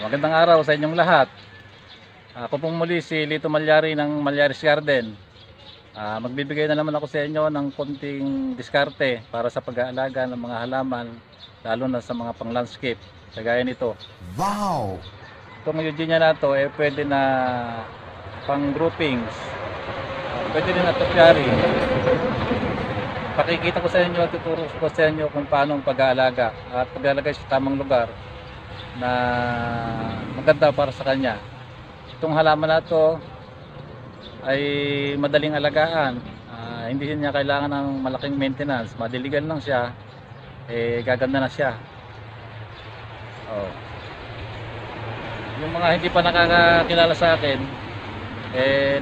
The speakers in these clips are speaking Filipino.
Magandang araw sa inyong lahat. Ako pong muli si Lito Malyari ng Malyaris Garden. Magbibigay na naman ako sa inyo ng konting diskarte para sa pag-aalaga ng mga halaman, lalo na sa mga pang-landscape, kagaya nito. Wow! Itong eugenia na to, pwede na pang-groupings, pwede rin na topiary. Pakikita ko sa inyo at tuturo ko sa inyo kung paano pag-aalaga at pag-aalaga sa tamang lugar na maganda para sa kanya. Itong halaman na to ay madaling alagaan, hindi niya kailangan ng malaking maintenance, madiligan lang siya, gaganda na siya. Yung mga hindi pa nakakakilala sa akin,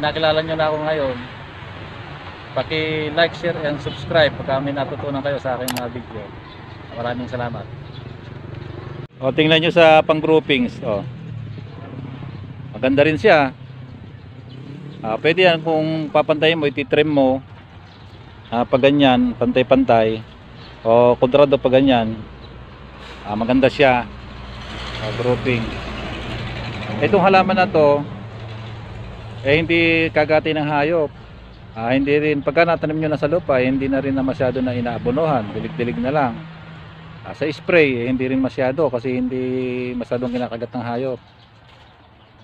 nakilala nyo na ako ngayon. Paki-like, share, and subscribe pag may natutunan kayo sa aking mga video. Maraming salamat. Tingnan nyo sa pang groupings. Maganda rin siya. Pwede yan kung papantayin mo, ititrim mo pag ganyan, pantay-pantay, o kudrado pag ganyan. Maganda siya. Grouping. Itong halaman na to hindi kagati ng hayop. Hindi rin pagka natanim nyo na sa lupa, hindi na rin na masyado na inaabonohan, dilig-dilig na lang. Sa spray hindi rin masyado kasi hindi masyadong kinakagat ng hayop.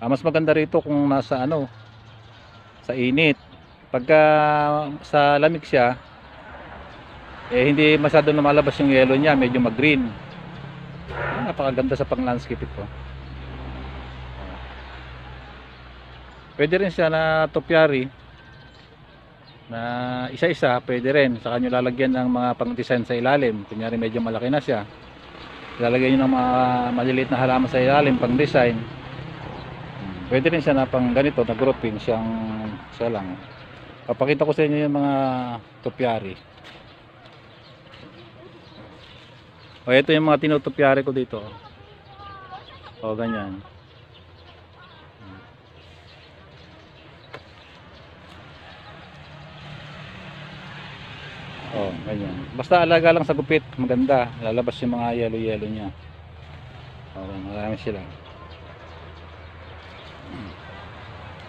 Mas maganda rito kung nasa sa init. Pagka sa lamig siya, hindi masyado lumalabas yung yellow niya, medyo mag-green. Napakaganda sa pang-landscape ito. Pwede rin siya na topiary na isa-isa, pwede rin. Saka nyo lalagyan ng mga pang-design sa ilalim. Kunyari medyo malaki na siya, lalagyan nyo ng mga maliliit na halaman sa ilalim, pang-design. Pwede rin siya na pang ganito, na grouping siyang siya lang. Papakita ko sa inyo yung mga topiary. Ito yung mga tinutopiary ko dito. Ganyan. Ganyan. Basta alaga lang sa gupit, maganda. Lalabas yung mga yellow niya. Marami sila.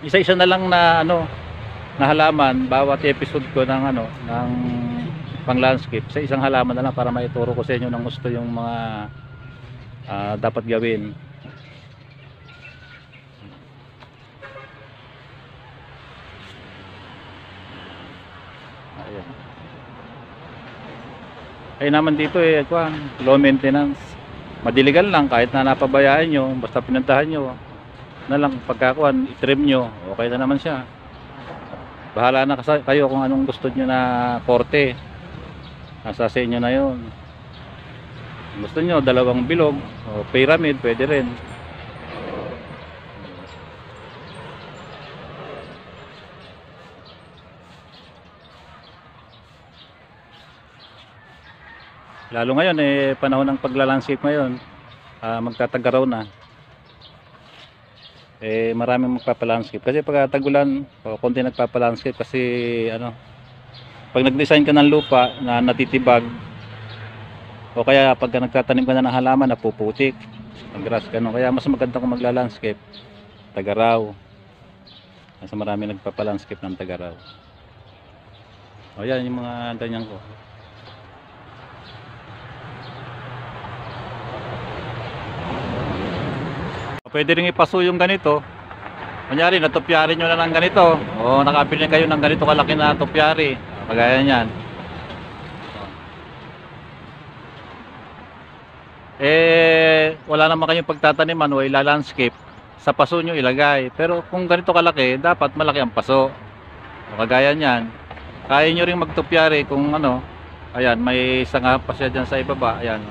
Isa-isa na lang na na halaman bawat episode ko ng ng pang-landscape. Sa isang halaman na lang para maituro ko sa inyo ng gusto yung mga dapat gawin. Ayan. Ay naman dito low maintenance. Madiligan lang kahit na napabayaan nyo, basta pinuntahan nyo na lang, pagkakuan, itrim nyo, okay na naman siya. Bahala na kayo kung anong gusto nyo na korte. Nasa sa inyo na yun. Gusto nyo dalawang bilog o pyramid, pwede rin. Lalo ngayon panahon ng paglalandscape ngayon, magtatagaraw na. Maraming magpapalandscape kasi pag tagulan konti nagpapalandscape kasi pag nag-design ka ng lupa na natitibag o kaya pag nagtatanim ka na ng halaman napuputik ang grass kaya mas maganda kung magla-landscape tagaraw kasi marami nagpapalandscape ng tagaraw. Yan yung mga ganyan ko. Pwede rin ipaso yung ganito. Kunyari, natopyari nyo na ng ganito. O nakapili kayo ng ganito kalaki na topyari. Kagaya niyan. Wala naman kayong pagtataniman o ila-landscape. Sa paso nyo ilagay. Pero kung ganito kalaki, dapat malaki ang paso. O kagaya niyan. Kaya nyo rin magtopyari kung ayan, may sanga pa siya dyan sa ibaba. Ayan.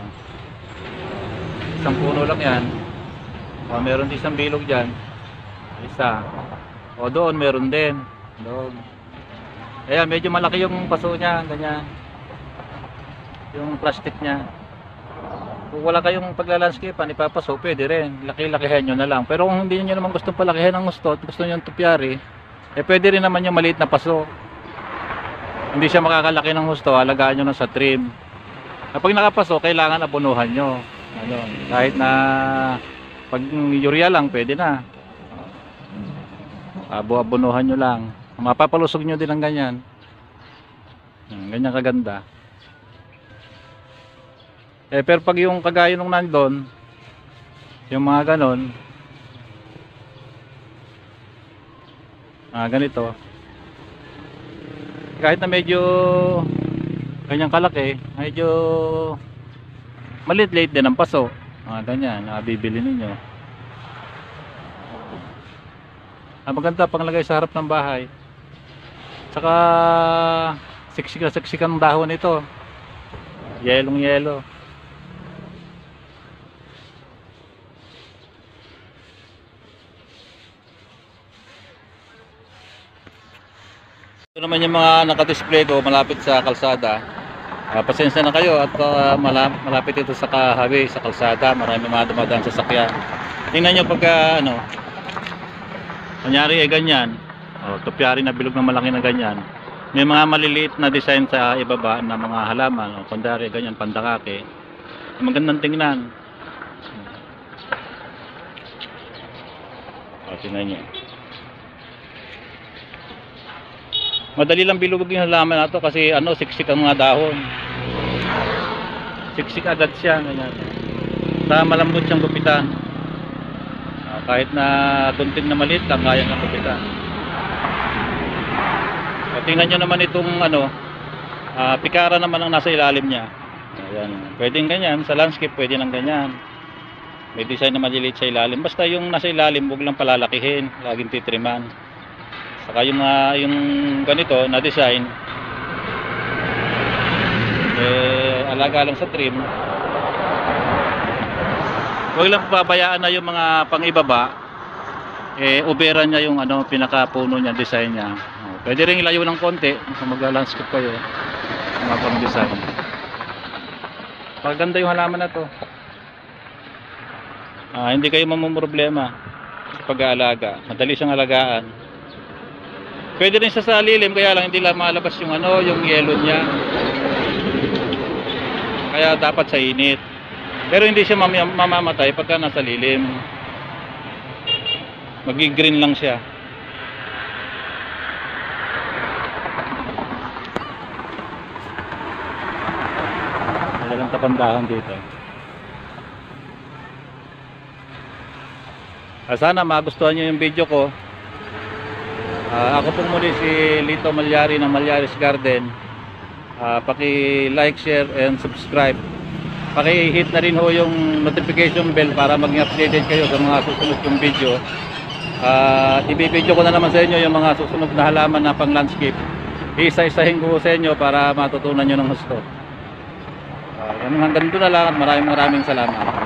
Isang puno lang yan. Meron din isang bilog dyan. Isa. Doon meron din. Doon. Ayan, medyo malaki yung paso niya. Ganyan. Yung plastic niya. Kung wala kayong paglalandscapean, ipapaso, pwede rin. Laki-lakihan nyo na lang. Pero kung hindi nyo naman gusto palakihan ng gusto nyo yung topiary, pwede rin naman yung maliit na paso. Hindi siya makakalaki ng gusto, alagaan nyo na sa trim. Kapag nakapaso, kailangan abunuhan nyo. Kahit na Pag urea lang, pwede na. Abo-abonuhan nyo lang. Mapapalusog nyo din ng ganyan. Ganyan kaganda. Pero pag yung kagaya nung nandun, yung mga ganon, ganito, kahit na medyo ganyang kalaki, medyo maliit-liit din ang paso. Ganyan, bibili ninyo. Maganda panglagay sa harap ng bahay. Saka siksik na siksik ang dahon nito. Yelong yelo. Ito naman yung mga nakadisplay ko malapit sa kalsada. Pasensya na kayo at malapit ito sa highway, sa kalsada. Marami mga dumadaan sa sakyan. Tingnan nyo pagka kunyari ganyan, tupyari na bilog na malaki na ganyan. May mga maliliit na design sa ibaba na mga halaman, kunyari ganyan, pandakake. Magandang tingnan. Tingnan nyo. Madali lang bilugin yung halaman na to kasi siksik ang mga dahon. Siksik agad siya, ganyan. Malambot siyang gupitan. Kahit na tunting na maliit lang, kaya ng gupitan. Tingnan nyo naman itong pikara naman ang nasa ilalim niya. Ayan. Pwedeng ganyan, sa landscape pwede nang ganyan. May design na maliliit sa ilalim. Basta yung nasa ilalim, huwag lang palalakihin, laging titriman. Saka yung ganito na design, alaga lang sa trim. Huwag lang pabayaan na yung mga pang-ibaba, uberan niya yung pinaka-puno niya, design niya. Pwede rin ilayo ng konti kung mag-landscape kayo, mga pang-design. Paganda yung halaman na to. Hindi kayo mamumroblema sa pag-aalaga. Madali siyang alagaan. Pwede rin sa lilim, kaya lang hindi lang malabas yung yung yellow niya. Kaya dapat sa init. Pero hindi siya mamamatay pagka nasa lilim. Magi-green lang siya. Wala lang tapandahan dito. Sana magustuhan nyo yung video ko. Ako pong muli si Lito Malyari ng Malyaris Garden. Paki-like, share, and subscribe. Paki-hit na rin ho yung notification bell para maging updated kayo sa mga susunod kong video. Ibibideo ko na naman sa inyo yung mga susunod na halaman na pang landscape. Isa-isahin ko sa inyo para matutunan nyo ng gusto. Hanggang doon na lang at maraming salamat.